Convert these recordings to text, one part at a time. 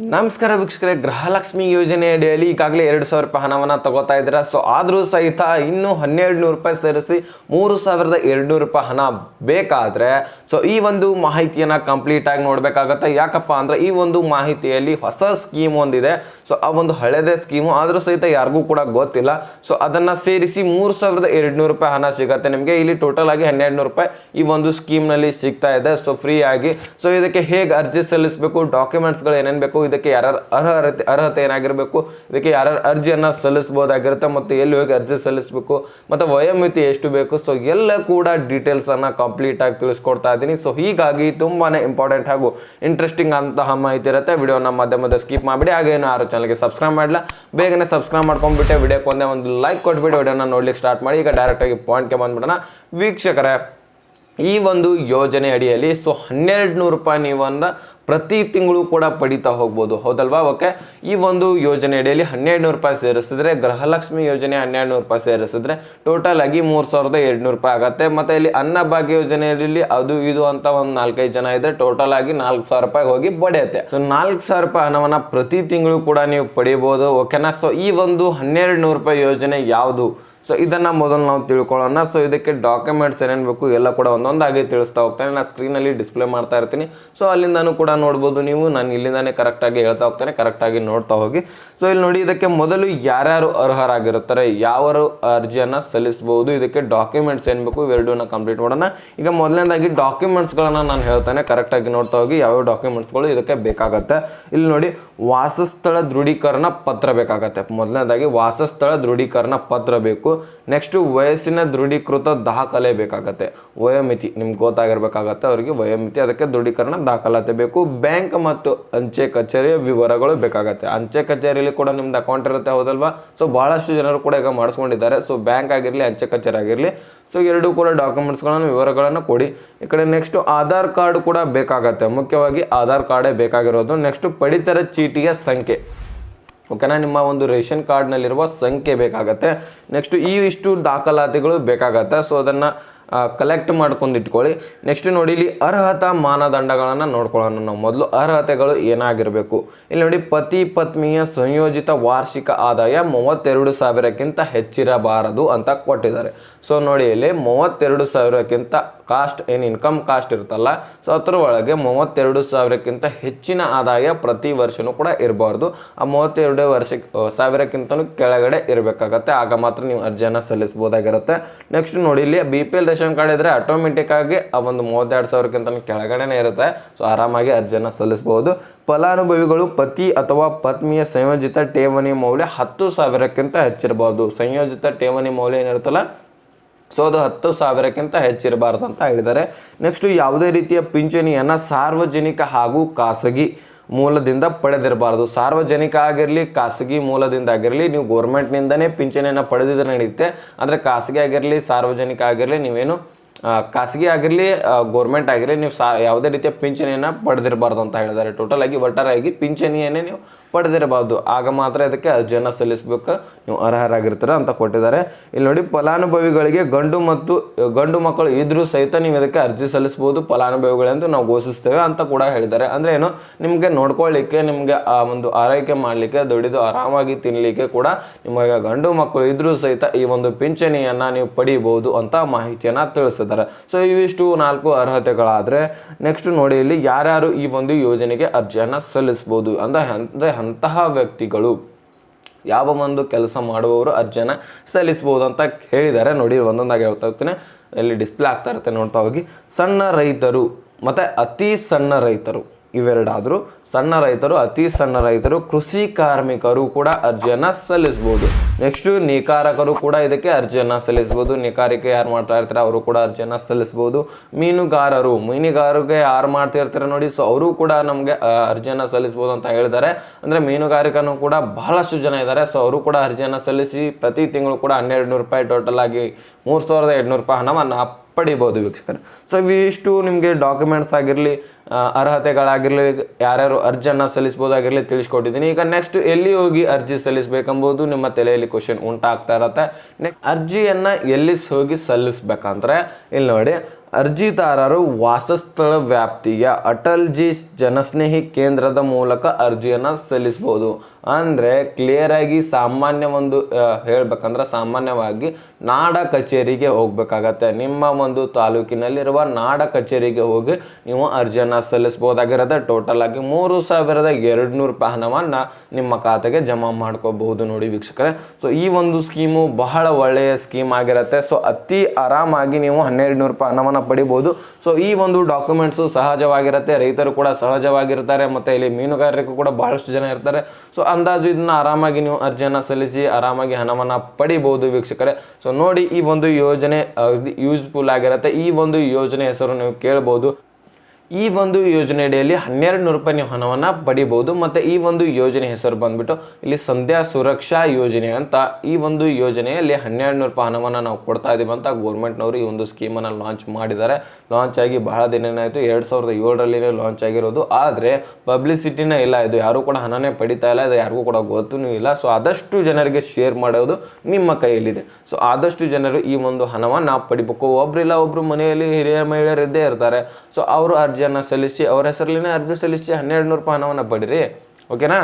ನಮಸ್ಕಾರ ವೀಕ್ಷಕರೇ, ಗೃಹಲಕ್ಷ್ಮಿ ಯೋಜನೆ ಅಡಿಯಲ್ಲಿ ಈಗಾಗಲೇ 2,000 ರೂಪಾಯಿ ಹಣವನ್ನು ತಗೋತಾ ಇದ್ದೀರಾ. ಸೊ ಆದರೂ ಸಹಿತ ಇನ್ನೂ 1,200 ರೂಪಾಯಿ ಸೇರಿಸಿ 3,200 ರೂಪಾಯಿ ಹಣ ಬೇಕಾದರೆ ಸೊ ಈ ಒಂದು ಮಾಹಿತಿಯನ್ನು ಕಂಪ್ಲೀಟ್ ಆಗಿ ನೋಡಬೇಕಾಗತ್ತೆ. ಯಾಕಪ್ಪ ಅಂದರೆ ಈ ಒಂದು ಮಾಹಿತಿಯಲ್ಲಿ ಹೊಸ ಸ್ಕೀಮ್ ಒಂದಿದೆ. ಸೊ ಆ ಒಂದು ಹಳೆದೇ ಸ್ಕೀಮು ಆದರೂ ಸಹಿತ ಯಾರಿಗೂ ಕೂಡ ಗೊತ್ತಿಲ್ಲ. ಸೊ ಅದನ್ನು ಸೇರಿಸಿ 3,200 ರೂಪಾಯಿ ಹಣ ಸಿಗುತ್ತೆ ನಿಮಗೆ. ಇಲ್ಲಿ ಟೋಟಲ್ ಆಗಿ 1,200 ರೂಪಾಯಿ ಈ ಒಂದು ಸ್ಕೀಮ್ನಲ್ಲಿ ಸಿಗ್ತಾ ಇದೆ. ಸೊ ಫ್ರೀ ಆಗಿ. ಸೊ ಇದಕ್ಕೆ ಹೇಗೆ ಅರ್ಜಿ ಸಲ್ಲಿಸಬೇಕು, ಡಾಕ್ಯುಮೆಂಟ್ಸ್ಗಳು ಏನೇನು ಬೇಕು, ಇದಕ್ಕೆ ಯಾರ್ಯಾರು ಅರ್ಹತೆ ಏನಾಗಿರಬೇಕು, ಇದಕ್ಕೆ ಯಾರ್ಯಾರು ಅರ್ಜಿಯನ್ನು ಸಲ್ಲಿಸಬಹುದಾಗಿರುತ್ತೆ, ಮತ್ತು ಎಲ್ಲಿ ಹೋಗಿ ಅರ್ಜಿ ಸಲ್ಲಿಸಬೇಕು, ಮತ್ತು ವಯೋಮಿತಿ ಎಷ್ಟು ಬೇಕು, ಸೊ ಎಲ್ಲ ಕೂಡ ಡೀಟೇಲ್ಸನ್ನು ಕಂಪ್ಲೀಟ್ ಆಗಿ ತಿಳಿಸ್ಕೊಡ್ತಾ ಇದ್ದೀನಿ. ಸೊ ಹೀಗಾಗಿ ತುಂಬಾ ಇಂಪಾರ್ಟೆಂಟ್ ಹಾಗೂ ಇಂಟ್ರೆಸ್ಟಿಂಗ್ ಅಂತಹ ಮಾಹಿತಿ ಇರುತ್ತೆ. ವಿಡಿಯೋನ ಮಧ್ಯೆ ಸ್ಕಿಪ್ ಮಾಡಿಬಿಡಿ. ಹಾಗೇನು ಯಾರು ಚಾನಲ್ಗೆ ಸಬ್ಸ್ಕ್ರೈಬ್ ಮಾಡಲ್ಲ, ಬೇಗನೆ ಸಬ್ಸ್ಕ್ರೈಬ್ ಮಾಡ್ಕೊಂಡ್ಬಿಟ್ಟೆ ವಿಡಿಯೋಕ್ಕೆ ಒಂದು ಲೈಕ್ ಕೊಟ್ಬಿಟ್ಟು ವಿಡಿಯೋನ ನೋಡ್ಲಿಕ್ಕೆ ಸ್ಟಾರ್ಟ್ ಮಾಡಿ. ಈಗ ಡೈರೆಕ್ಟಾಗಿ ಪಾಯಿಂಟ್ಗೆ ಬಂದ್ಬಿಡೋಣ ವೀಕ್ಷಕರೇ. ಈ ಒಂದು ಯೋಜನೆ ಅಡಿಯಲ್ಲಿ ಸೊ 1,200 ರೂಪಾಯಿ ನೀವನ್ನ ಪ್ರತಿ ತಿಂಗಳು ಕೂಡ ಪಡಿತಾ ಹೋಗ್ಬೋದು, ಹೌದಲ್ವಾ? ಓಕೆ, ಈ ಒಂದು ಯೋಜನೆ ಅಡಿಯಲ್ಲಿ 1,200 ರೂಪಾಯಿ ಸೇರಿಸಿದ್ರೆ, ಗೃಹಲಕ್ಷ್ಮಿ ಯೋಜನೆ 1,200 ರೂಪಾಯಿ ಸೇರಿಸಿದ್ರೆ ಟೋಟಲ್ ಆಗಿ 3,200 ರೂಪಾಯಿ ಆಗುತ್ತೆ. ಮತ್ತು ಇಲ್ಲಿ ಅನ್ನಭಾಗ್ಯ ಯೋಜನೆಯಲ್ಲಿ ಅದು ಇದು ಅಂತ ಒಂದು 4-5 ಜನ ಇದ್ರೆ ಟೋಟಲ್ ಆಗಿ 4,000 ರೂಪಾಯಿ ಹೋಗಿ ಪಡೆಯುತ್ತೆ. ಸೊ 4,000 ರೂಪಾಯಿ ಹಣವನ್ನು ಪ್ರತಿ ತಿಂಗಳು ಕೂಡ ನೀವು ಪಡಿಬೋದು, ಓಕೆನಾ? ಸೊ ಈ ಒಂದು 1,200 ರೂಪಾಯಿ ಯೋಜನೆ ಯಾವುದು, ಸೊ ಇದನ್ನು ಮೊದಲು ನಾವು ತಿಳ್ಕೊಳ್ಳೋಣ. ಸೊ ಇದಕ್ಕೆ ಡಾಕ್ಯುಮೆಂಟ್ಸ್ ಏನೇನು ಬೇಕು ಎಲ್ಲ ಕೂಡ ಒಂದೊಂದಾಗಿ ತಿಳಿಸ್ತಾ ಹೋಗ್ತಾನೆ. ನಾನು ಸ್ಕ್ರೀನಲ್ಲಿ ಡಿಸ್ಪ್ಲೇ ಮಾಡ್ತಾ ಇರ್ತೀನಿ. ಸೊ ಅಲ್ಲಿಂದನೂ ಕೂಡ ನೋಡ್ಬೋದು ನೀವು. ನಾನು ಇಲ್ಲಿಂದಾನೇ ಕರೆಕ್ಟಾಗಿ ಹೇಳ್ತಾ ಹೋಗ್ತಾನೆ, ಕರೆಕ್ಟಾಗಿ ನೋಡ್ತಾ ಹೋಗಿ. ಸೊ ಇಲ್ಲಿ ನೋಡಿ, ಇದಕ್ಕೆ ಮೊದಲು ಯಾರ್ಯಾರು ಅರ್ಹರಾಗಿರುತ್ತಾರೆ, ಯಾರು ಅರ್ಜಿಯನ್ನು ಸಲ್ಲಿಸಬಹುದು, ಇದಕ್ಕೆ ಡಾಕ್ಯುಮೆಂಟ್ಸ್ ಏನು ಬೇಕು, ಇವೆರಡನ್ನ ಕಂಪ್ಲೀಟ್ ಮಾಡೋಣ. ಈಗ ಮೊದಲನೇದಾಗಿ ಡಾಕ್ಯುಮೆಂಟ್ಸ್ಗಳನ್ನು ನಾನು ಹೇಳ್ತಾನೆ, ಕರೆಕ್ಟಾಗಿ ನೋಡ್ತಾ ಹೋಗಿ ಯಾವ್ಯಾವ ಡಾಕ್ಯುಮೆಂಟ್ಸ್ಗಳು ಇದಕ್ಕೆ ಬೇಕಾಗತ್ತೆ. ಇಲ್ಲಿ ನೋಡಿ, ವಾಸಸ್ಥಳ ದೃಢೀಕರಣ ಪತ್ರ ಬೇಕಾಗತ್ತೆ. ಮೊದಲನೇದಾಗಿ ವಾಸಸ್ಥಳ ದೃಢೀಕರಣ ಪತ್ರ ಬೇಕು. ನೆಕ್ಸ್ಟ್ ವಯಸ್ಸಿನ ದೃಢೀಕೃತ ದಾಖಲೆ ಬೇಕಾಗತ್ತೆ. ವಯೋಮಿತಿ ನಿಮ್ಗೆ ಗೊತ್ತಾಗಿರ್ಬೇಕಾಗತ್ತೆ ಅವರಿಗೆ ವಯೋಮಿತಿ, ಅದಕ್ಕೆ ದೃಢೀಕರಣ ದಾಖಲಾತಿ ಬೇಕು. ಬ್ಯಾಂಕ್ ಮತ್ತು ಅಂಚೆ ಕಚೇರಿಯ ವಿವರಗಳು ಬೇಕಾಗತ್ತೆ. ಅಂಚೆ ಕಚೇರಿಯಲ್ಲಿ ಕೂಡ ನಿಮ್ದು ಅಕೌಂಟ್ ಇರುತ್ತೆ, ಹೌದಲ್ವಾ? ಸೊ ಬಹಳಷ್ಟು ಜನರು ಕೂಡ ಈಗ ಮಾಡಿಸ್ಕೊಂಡಿದ್ದಾರೆ. ಸೊ ಬ್ಯಾಂಕ್ ಆಗಿರಲಿ, ಅಂಚೆ ಕಚೇರಿ ಆಗಿರಲಿ, ಸೊ ಎರಡೂ ಕೂಡ ಡಾಕ್ಯುಮೆಂಟ್ಸ್ಗಳನ್ನು ವಿವರಗಳನ್ನು ಕೊಡಿ. ಈ ಕಡೆ ನೆಕ್ಸ್ಟ್ ಆಧಾರ್ ಕಾರ್ಡ್ ಕೂಡ ಬೇಕಾಗತ್ತೆ. ಮುಖ್ಯವಾಗಿ ಆಧಾರ್ ಕಾರ್ಡೇ ಬೇಕಾಗಿರೋದು. ನೆಕ್ಸ್ಟ್ ಪಡಿತರ ಚೀಟಿಯ ಸಂಖ್ಯೆ, ಓಕೆನಾ? ನಿಮ್ಮ ಒಂದು ರೇಷನ್ ಕಾರ್ಡ್ನಲ್ಲಿರುವ ಸಂಖ್ಯೆ ಬೇಕಾಗತ್ತೆ. ನೆಕ್ಸ್ಟ್ ಇಷ್ಟು ದಾಖಲಾತಿಗಳು ಬೇಕಾಗತ್ತೆ. ಸೊ ಅದನ್ನು ಕಲೆಕ್ಟ್ ಮಾಡ್ಕೊಂಡು ಇಟ್ಕೊಳ್ಳಿ. ನೆಕ್ಸ್ಟ್ ನೋಡಿ, ಇಲ್ಲಿ ಅರ್ಹತಾ ಮಾನದಂಡಗಳನ್ನು ನೋಡ್ಕೊಳ್ಳೋಣ ನಾವು. ಮೊದಲು ಅರ್ಹತೆಗಳು ಏನಾಗಿರಬೇಕು. ಇಲ್ಲಿ ನೋಡಿ, ಪತಿ ಪತ್ನಿಯ ಸಂಯೋಜಿತ ವಾರ್ಷಿಕ ಆದಾಯ 32,000ಕ್ಕಿಂತ ಹೆಚ್ಚಿರಬಾರದು ಅಂತ ಕೊಟ್ಟಿದ್ದಾರೆ. ಸೊ ನೋಡಿ, ಇಲ್ಲಿ 32,000ಕ್ಕಿಂತ ಕಾಸ್ಟ್ ಏನು ಇನ್ಕಮ್ ಕಾಸ್ಟ್ ಇರುತ್ತಲ್ಲ, ಸೊ ಅದ್ರ ಒಳಗೆ 32,000ಕ್ಕಿಂತ ಹೆಚ್ಚಿನ ಆದಾಯ ಪ್ರತಿ ವರ್ಷನೂ ಕೂಡ ಇರಬಾರ್ದು. ಆ 32,000ಕ್ಕಿಂತನೂ ಕೆಳಗಡೆ ಇರಬೇಕಾಗತ್ತೆ. ಆಗ ಮಾತ್ರ ನೀವು ಅರ್ಜಿಯನ್ನು ಸಲ್ಲಿಸಬಹುದಾಗಿರುತ್ತೆ. ನೆಕ್ಸ್ಟ್ ನೋಡಿ, ಇಲ್ಲಿ BPL ರೇಷನ್ ಕಾರ್ಡ್ ಇದ್ರೆ ಆಟೋಮೆಟಿಕ್ ಆಗಿ ಆ ಒಂದು 32,000ಕ್ಕಿಂತ ಕೆಳಗಡೆನೇ ಇರುತ್ತೆ. ಸೊ ಆರಾಮಾಗಿ ಅರ್ಜಿಯನ್ನು ಸಲ್ಲಿಸಬಹುದು. ಫಲಾನುಭವಿಗಳು ಪತಿ ಅಥವಾ ಪತ್ನಿಯ ಸಂಯೋಜಿತ ಠೇವಣಿ ಮೌಲ್ಯ 10,000ಕ್ಕಿಂತ ಹೆಚ್ಚಿರಬಹುದು. ಸಂಯೋಜಿತ ಠೇವಣಿ ಮೌಲ್ಯ ಏನಿರುತ್ತಲ್ಲ, ಸೊ ಅದು 10,000ಕ್ಕಿಂತ ಹೆಚ್ಚಿರಬಾರ್ದು ಅಂತ ಹೇಳಿದ್ದಾರೆ. ನೆಕ್ಸ್ಟ್, ಯಾವುದೇ ರೀತಿಯ ಪಿಂಚಣಿಯನ್ನು ಸಾರ್ವಜನಿಕ ಹಾಗೂ ಖಾಸಗಿ ಮೂಲದಿಂದ ಪಡೆದಿರಬಾರ್ದು. ಸಾರ್ವಜನಿಕ ಆಗಿರಲಿ, ಖಾಸಗಿ ಮೂಲದಿಂದ ಆಗಿರಲಿ, ನೀವು ಗೋರ್ಮೆಂಟ್ನಿಂದನೇ ಪಿಂಚಣಿಯನ್ನು ಪಡೆದಿದ್ರೆ ನಡೆಯುತ್ತೆ. ಅಂದರೆ ಖಾಸಗಿ ಆಗಿರಲಿ, ಸಾರ್ವಜನಿಕ ಆಗಿರಲಿ, ನೀವೇನು ಖಾಸಗಿ ಆಗಿರಲಿ, ಗೋರ್ಮೆಂಟ್ ಆಗಿರಲಿ, ನೀವು ಯಾವುದೇ ರೀತಿಯ ಪಿಂಚಣಿಯನ್ನು ಪಡೆದಿರಬಾರ್ದು ಅಂತ ಹೇಳಿದ್ದಾರೆ. ಟೋಟಲ್ ಆಗಿ ಒಟ್ಟಾರೆಯಾಗಿ ಪಿಂಚಣಿಯನ್ನೇ ನೀವು ಪಡೆದಿರಬಾರ್ದು. ಆಗ ಮಾತ್ರ ಇದಕ್ಕೆ ಅರ್ಜಿಯನ್ನು ಸಲ್ಲಿಸಬೇಕು, ನೀವು ಅರ್ಹರಾಗಿರ್ತೀರ ಅಂತ ಕೊಟ್ಟಿದ್ದಾರೆ. ಇಲ್ಲಿ ನೋಡಿ, ಫಲಾನುಭವಿಗಳಿಗೆ ಗಂಡು ಮಕ್ಕಳು ಇದ್ರೂ ಸಹಿತ ನೀವು ಇದಕ್ಕೆ ಅರ್ಜಿ ಸಲ್ಲಿಸಬಹುದು ಫಲಾನುಭವಿಗಳೆಂದು ನಾವು ಘೋಷಿಸ್ತೇವೆ ಅಂತ ಕೂಡ ಹೇಳಿದ್ದಾರೆ. ಅಂದರೆ ಏನು, ನಿಮಗೆ ನೋಡ್ಕೊಳ್ಳಿಕ್ಕೆ, ನಿಮಗೆ ಆ ಒಂದು ಆರೈಕೆ ಮಾಡಲಿಕ್ಕೆ, ದುಡಿದು ಆರಾಮಾಗಿ ತಿನ್ನಲಿಕ್ಕೆ ಕೂಡ ನಿಮಗೆ ಗಂಡು ಮಕ್ಕಳು ಇದ್ರೂ ಸಹಿತ ಈ ಒಂದು ಪಿಂಚಣಿಯನ್ನು ನೀವು ಪಡಿಬಹುದು ಅಂತ ಮಾಹಿತಿಯನ್ನು ತಿಳಿಸಿದ್ದಾರೆ. ಸೊ ಇವಿಷ್ಟು 4 ಅರ್ಹತೆಗಳಾದರೆ ನೆಕ್ಸ್ಟ್ ನೋಡಿ, ಇಲ್ಲಿ ಯಾರ್ಯಾರು ಈ ಒಂದು ಯೋಜನೆಗೆ ಅರ್ಜಿಯನ್ನು ಸಲ್ಲಿಸಬಹುದು ಅಂದರೆ ಅಂತಹ ವ್ಯಕ್ತಿಗಳು, ಯಾವ ಒಂದು ಕೆಲಸ ಮಾಡುವವರು ಅರ್ಜಿಯನ್ನು ಸಲ್ಲಿಸಬಹುದು ಅಂತ ಹೇಳಿದ್ದಾರೆ. ನೋಡಿ, ಒಂದೊಂದಾಗಿ ಹೇಳ್ತಾ ಹೋಗ್ತೀನಿ, ಇಲ್ಲಿ ಡಿಸ್ಪ್ಲೇ ಆಗ್ತಾ ಇರುತ್ತೆ, ನೋಡ್ತಾ ಹೋಗಿ. ಸಣ್ಣ ರೈತರು ಮತ್ತು ಅತಿ ಸಣ್ಣ ರೈತರು ಇವೆರಡಾದರೂ, ಸಣ್ಣ ರೈತರು, ಅತಿ ಸಣ್ಣ ರೈತರು, ಕೃಷಿ ಕಾರ್ಮಿಕರು ಕೂಡ ಅರ್ಜಿಯನ್ನು ಸಲ್ಲಿಸ್ಬೋದು. ನೆಕ್ಸ್ಟು ನೇಕಾರಕರು ಕೂಡ ಇದಕ್ಕೆ ಅರ್ಜಿಯನ್ನು ಸಲ್ಲಿಸ್ಬೋದು. ನೇಕಾರಿಕೆ ಯಾರು ಮಾಡ್ತಾ ಇರ್ತಾರೆ ಅವರು ಕೂಡ ಅರ್ಜಿಯನ್ನು ಸಲ್ಲಿಸ್ಬೋದು. ಮೀನುಗಾರರಿಗೆ ಯಾರು ಮಾಡ್ತಾ ಇರ್ತಾರೆ ನೋಡಿ, ಸೊ ಅವರು ಕೂಡ ನಮಗೆ ಅರ್ಜಿಯನ್ನು ಸಲ್ಲಿಸ್ಬೋದು ಅಂತ ಹೇಳಿದ್ದಾರೆ. ಅಂದರೆ ಮೀನುಗಾರಿಕನೂ ಕೂಡ ಬಹಳಷ್ಟು ಜನ ಇದ್ದಾರೆ. ಸೊ ಅವರು ಕೂಡ ಅರ್ಜಿಯನ್ನು ಸಲ್ಲಿಸಿ ಪ್ರತಿ ತಿಂಗಳು ಕೂಡ 1,200 ರೂಪಾಯಿ, ಟೋಟಲ್ ಆಗಿ 3,200 ರೂಪಾಯಿ ಹಣವನ್ನು ಪಡಿಬೋದು ವೀಕ್ಷಕರು. ಸೊ ಇವಿಷ್ಟು ನಿಮಗೆ ಡಾಕ್ಯುಮೆಂಟ್ಸ್ ಆಗಿರಲಿ, ಅರ್ಹತೆಗಳಾಗಿರಲಿ ಯಾರ್ಯಾರು ಅರ್ಜಿಯನ್ನು ಸಲ್ಲಿಸ್ಬೋದಾಗಿರಲಿ ತಿಳಿಸ್ಕೊಟ್ಟಿದ್ದೀನಿ. ಈಗ ನೆಕ್ಸ್ಟ್ ಎಲ್ಲಿ ಹೋಗಿ ಅರ್ಜಿ ಸಲ್ಲಿಸಬೇಕೆಂಬುದು ನಿಮ್ಮ ತಲೆಯಲ್ಲಿ ಕ್ವಶನ್ ಉಂಟಾಗ್ತಾ ಇರತ್ತೆ. ಅರ್ಜಿಯನ್ನು ಎಲ್ಲಿ ಹೋಗಿ ಸಲ್ಲಿಸ್ಬೇಕಂದ್ರೆ ಇಲ್ಲಿ ನೋಡಿ, ಅರ್ಜಿದಾರರು ವಾಸಸ್ಥಳ ವ್ಯಾಪ್ತಿಯ ಅಟಲ್ ಜಿ ಜನಸ್ನೇಹಿ ಕೇಂದ್ರದ ಮೂಲಕ ಅರ್ಜಿಯನ್ನು ಸಲ್ಲಿಸ್ಬೋದು. ಅಂದರೆ ಕ್ಲಿಯರಾಗಿ ಸಾಮಾನ್ಯ ಒಂದು ಹೇಳ್ಬೇಕಂದ್ರೆ ಸಾಮಾನ್ಯವಾಗಿ ನಾಡ ಕಚೇರಿಗೆ ಹೋಗ್ಬೇಕಾಗತ್ತೆ. ನಿಮ್ಮ ಒಂದು ತಾಲೂಕಿನಲ್ಲಿರುವ ನಾಡ ಕಚೇರಿಗೆ ಹೋಗಿ ನೀವು ಅರ್ಜಿಯನ್ನು ಸಲ್ಲಿಸ್ಬೋದಾಗಿರುತ್ತೆ. ಟೋಟಲ್ ಆಗಿ 3200 ರೂಪಾಯಿ ಹಣವನ್ನು ನಿಮ್ಮ ಖಾತೆಗೆ ಜಮಾ ಮಾಡ್ಕೋಬಹುದು ನೋಡಿ ವೀಕ್ಷಕರೇ. ಸೊ ಈ ಒಂದು ಸ್ಕೀಮು ಬಹಳ ಒಳ್ಳೆಯ ಸ್ಕೀಮ್ ಆಗಿರುತ್ತೆ. ಸೊ ಅತಿ ಆರಾಮಾಗಿ ನೀವು 1200 ರೂಪಾಯಿ ಹಣವನ್ನು ಪಡಿಬೋದು. ಸೊ ಈ ಒಂದು ಡಾಕ್ಯುಮೆಂಟ್ಸು ಸಹಜವಾಗಿರುತ್ತೆ, ರೈತರು ಕೂಡ ಸಹಜವಾಗಿರ್ತಾರೆ, ಮತ್ತು ಇಲ್ಲಿ ಮೀನುಗಾರರಿಗೂ ಕೂಡ ಬಹಳಷ್ಟು ಜನ ಇರ್ತಾರೆ. ಸೊ ಅಂದಾಜು ಇದನ್ನ ಆರಾಮಾಗಿ ನೀವು ಅರ್ಜಿಯನ್ನು ಸಲ್ಲಿಸಿ ಆರಾಮಾಗಿ ಹಣವನ್ನು ಪಡಿಬಹುದು ವೀಕ್ಷಕರೇ. ಸೊ ನೋಡಿ, ಈ ಒಂದು ಯೋಜನೆ ಯೂಸ್ಫುಲ್ ಆಗಿರುತ್ತೆ. ಈ ಒಂದು ಯೋಜನೆ ಹೆಸರು ನೀವು ಕೇಳ್ಬೋದು. ಈ ಒಂದು ಯೋಜನೆ ಅಡಿಯಲ್ಲಿ 1200 ರೂಪಾಯಿ ನೀವು ಹಣವನ್ನು ಪಡಿಬಹುದು. ಮತ್ತು ಈ ಒಂದು ಯೋಜನೆ ಹೆಸರು ಬಂದ್ಬಿಟ್ಟು ಇಲ್ಲಿ ಸಂಧ್ಯಾ ಸುರಕ್ಷಾ ಯೋಜನೆ ಅಂತ. ಈ ಒಂದು ಯೋಜನೆಯಲ್ಲಿ 1200 ರೂಪಾಯಿ ಹಣವನ್ನು ನಾವು ಕೊಡ್ತಾ ಇದ್ದೀವಿ ಅಂತ ಗೌರ್ಮೆಂಟ್ನವರು ಈ ಒಂದು ಸ್ಕೀಮನ್ನು ಲಾಂಚ್ ಮಾಡಿದ್ದಾರೆ. ಲಾಂಚ್ ಆಗಿ ಬಹಳ ದಿನ ಆಯಿತು, 2007ರಲ್ಲಿನೇ ಲಾಂಚ್ ಆಗಿರೋದು. ಆದರೆ ಪಬ್ಲಿಸಿಟಿನೇ ಇಲ್ಲ, ಇದು ಯಾರೂ ಕೂಡ ಹಣನೇ ಪಡಿತಾ ಇಲ್ಲ, ಇದು ಯಾರಿಗೂ ಕೂಡ ಗೊತ್ತೂ ಇಲ್ಲ. ಸೊ ಆದಷ್ಟು ಜನರಿಗೆ ಶೇರ್ ಮಾಡೋದು ನಿಮ್ಮ ಕೈಯಲ್ಲಿದೆ. ಸೊ ಆದಷ್ಟು ಜನರು ಈ ಒಂದು ಹಣವನ್ನು ಪಡಿಬೇಕು. ಒಬ್ಬರಿಲ್ಲ ಒಬ್ಬರು ಮನೆಯಲ್ಲಿ ಹಿರಿಯ ಮಹಿಳೆಯರು ಇದ್ದೇ ಇರ್ತಾರೆ. ಸೊ ಅವರು ಅರ್ಜಿಯನ್ನು ಸಲ್ಲಿಸಿ, ಅವರ ಹೆಸರಲ್ಲಿನೇ ಅರ್ಜಿ ಸಲ್ಲಿಸಿ 1200 ರೂಪಾಯಿ ಹಣವನ್ನು ಪಡಿರಿ. ಓಕೆನಾ?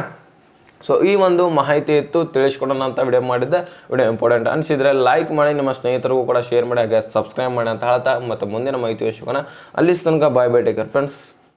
ಸೊ ಈ ಒಂದು ಮಾಹಿತಿ ಇತ್ತು, ತಿಳಿಸ್ಕೊಡೋಣ ಅಂತ ವಿಡಿಯೋ ಮಾಡಿದ್ದೆ. ವಿಡಿಯೋ ಇಂಪಾರ್ಟೆಂಟ್ ಅನಿಸಿದರೆ ಲೈಕ್ ಮಾಡಿ, ನಿಮ್ಮ ಸ್ನೇಹಿತರಿಗೂ ಕೂಡ ಶೇರ್ ಮಾಡಿ, ಹಾಗೆ ಸಬ್ಸ್ಕ್ರೈಬ್ ಮಾಡಿ ಅಂತ ಹೇಳ್ತಾ ಮತ್ತೆ ಮುಂದಿನ ಮಾಹಿತಿ ಸಿಗೋಣ. ಅಲ್ಲಿ ತನಕ bye bye, take care friends.